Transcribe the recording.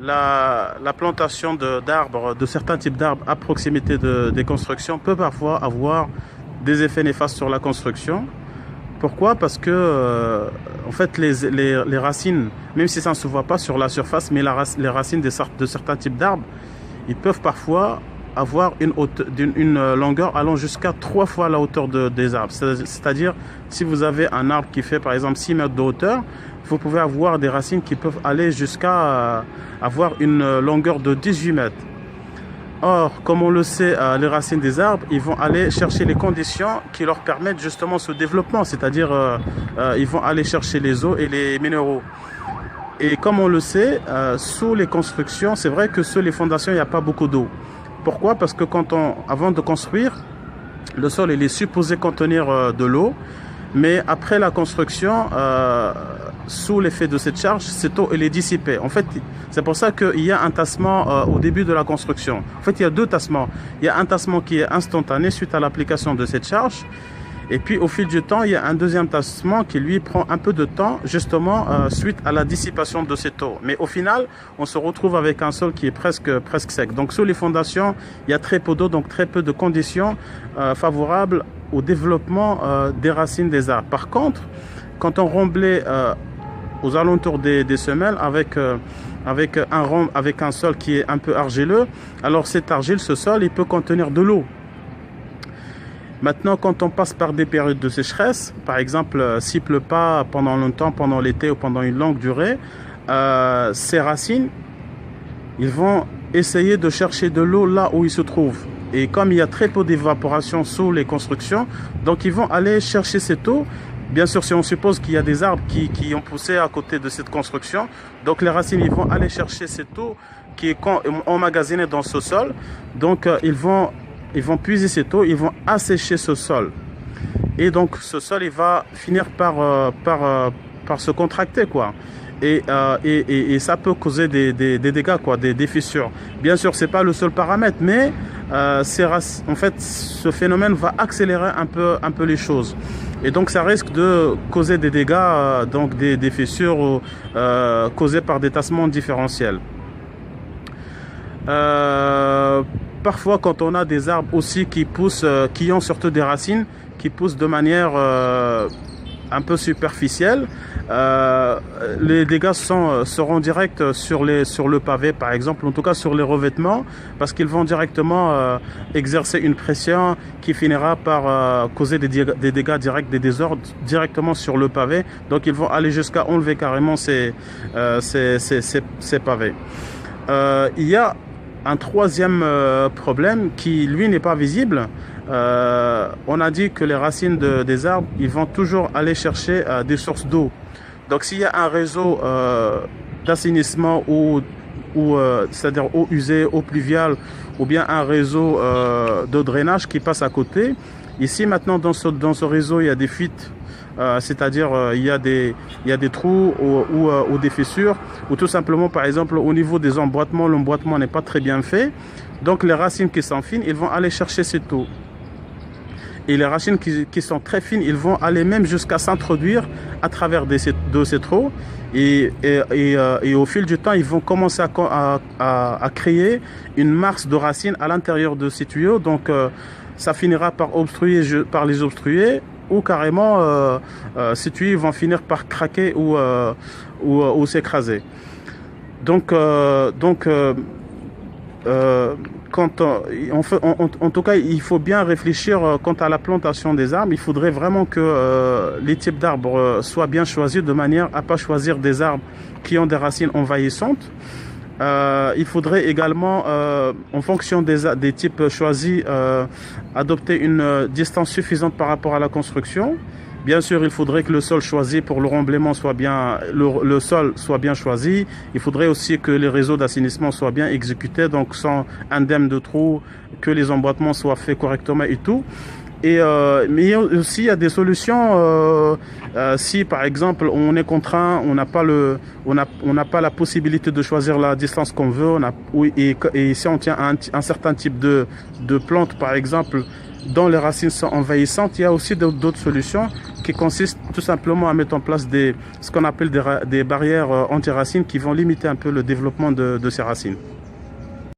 la plantation d'arbres, de certains types d'arbres à proximité des constructions peut parfois avoir des effets néfastes sur la construction. Pourquoi? Parce que en fait les racines, même si ça ne se voit pas sur la surface, mais les racines de certains types d'arbres, ils peuvent parfois avoir une longueur allant jusqu'à 3 fois la hauteur des arbres. C'est-à-dire, si vous avez un arbre qui fait par exemple 6 mètres de hauteur, vous pouvez avoir des racines qui peuvent aller jusqu'à avoir une longueur de 18 mètres. Or, comme on le sait, les racines des arbres, ils vont aller chercher les conditions qui leur permettent justement ce développement, c'est-à-dire ils vont aller chercher les eaux et les minéraux. Et comme on le sait, sous les constructions, c'est vrai que sous les fondations, il n'y a pas beaucoup d'eau. Pourquoi? Parce que avant de construire, le sol il est supposé contenir de l'eau, mais après la construction, sous l'effet de cette charge, cette eau elle est dissipée. En fait, c'est pour ça qu'il y a un tassement au début de la construction. En fait, il y a deux tassements. Il y a un tassement qui est instantané suite à l'application de cette charge. Et puis au fil du temps, il y a un deuxième tassement qui lui prend un peu de temps justement suite à la dissipation de cette eau. Mais au final, on se retrouve avec un sol qui est presque sec. Donc sous les fondations, il y a très peu d'eau, donc très peu de conditions favorables au développement des racines des arbres. Par contre, quand on remblait aux alentours des semelles avec un sol qui est un peu argileux, alors cette argile, ce sol, il peut contenir de l'eau. Maintenant, quand on passe par des périodes de sécheresse, par exemple, s'il ne pleut pas pendant longtemps, pendant l'été ou pendant une longue durée, ces racines, ils vont essayer de chercher de l'eau là où ils se trouvent. Et comme il y a très peu d'évaporation sous les constructions, donc ils vont aller chercher cette eau. Bien sûr, si on suppose qu'il y a des arbres qui ont poussé à côté de cette construction, donc les racines, ils vont aller chercher cette eau qui est emmagasinée dans ce sol. Donc, ils vont puiser cette eau, ils vont assécher ce sol. Et donc, ce sol, il va finir par se contracter, quoi. Et ça peut causer des dégâts, quoi, des fissures. Bien sûr, c'est pas le seul paramètre, mais en fait, ce phénomène va accélérer un peu les choses. Et donc, ça risque de causer des dégâts, donc des fissures causées par des tassements différentiels. Parfois, quand on a des arbres aussi qui poussent, qui ont surtout des racines, qui poussent de manière un peu superficielle, les dégâts seront directs sur le pavé, par exemple, en tout cas sur les revêtements, parce qu'ils vont directement exercer une pression qui finira par causer des dégâts directs, des désordres directement sur le pavé. Donc, ils vont aller jusqu'à enlever carrément ces pavés. Il y a un troisième problème qui, lui, n'est pas visible. On a dit que les racines des arbres, ils vont toujours aller chercher des sources d'eau. Donc, s'il y a un réseau d'assainissement c'est-à-dire eau usée, eau pluviale, ou bien un réseau de drainage qui passe à côté, ici, maintenant, dans ce réseau, il y a des fuites. C'est-à-dire il y a des trous ou des fissures, ou tout simplement, par exemple, au niveau des emboîtements, l'emboîtement n'est pas très bien fait. Donc, les racines qui sont fines, ils vont aller chercher cette eau. Et les racines qui sont très fines, ils vont aller même jusqu'à s'introduire à travers de ces trous. Et au fil du temps, ils vont commencer à créer une masse de racines à l'intérieur de ces tuyaux. Donc, ça finira par les obstruer, ou carrément ces tuyaux vont finir par craquer ou s'écraser. Donc, en tout cas, il faut bien réfléchir quant à la plantation des arbres. Il faudrait vraiment que les types d'arbres soient bien choisis de manière à ne pas choisir des arbres qui ont des racines envahissantes. Il faudrait également, en fonction des types choisis, adopter une distance suffisante par rapport à la construction. Bien sûr, il faudrait que le sol choisi pour le remblaiement soit bien, le sol soit bien choisi. Il faudrait aussi que les réseaux d'assainissement soient bien exécutés, donc sans indemne de trous, que les emboîtements soient faits correctement et tout. Mais aussi, il y a des solutions. Si par exemple on est contraint, on n'a pas la possibilité de choisir la distance qu'on veut, et si on tient un certain type de plante par exemple dont les racines sont envahissantes, il y a aussi d'autres solutions qui consiste tout simplement à mettre en place ce qu'on appelle des barrières anti-racines qui vont limiter un peu le développement de ces racines.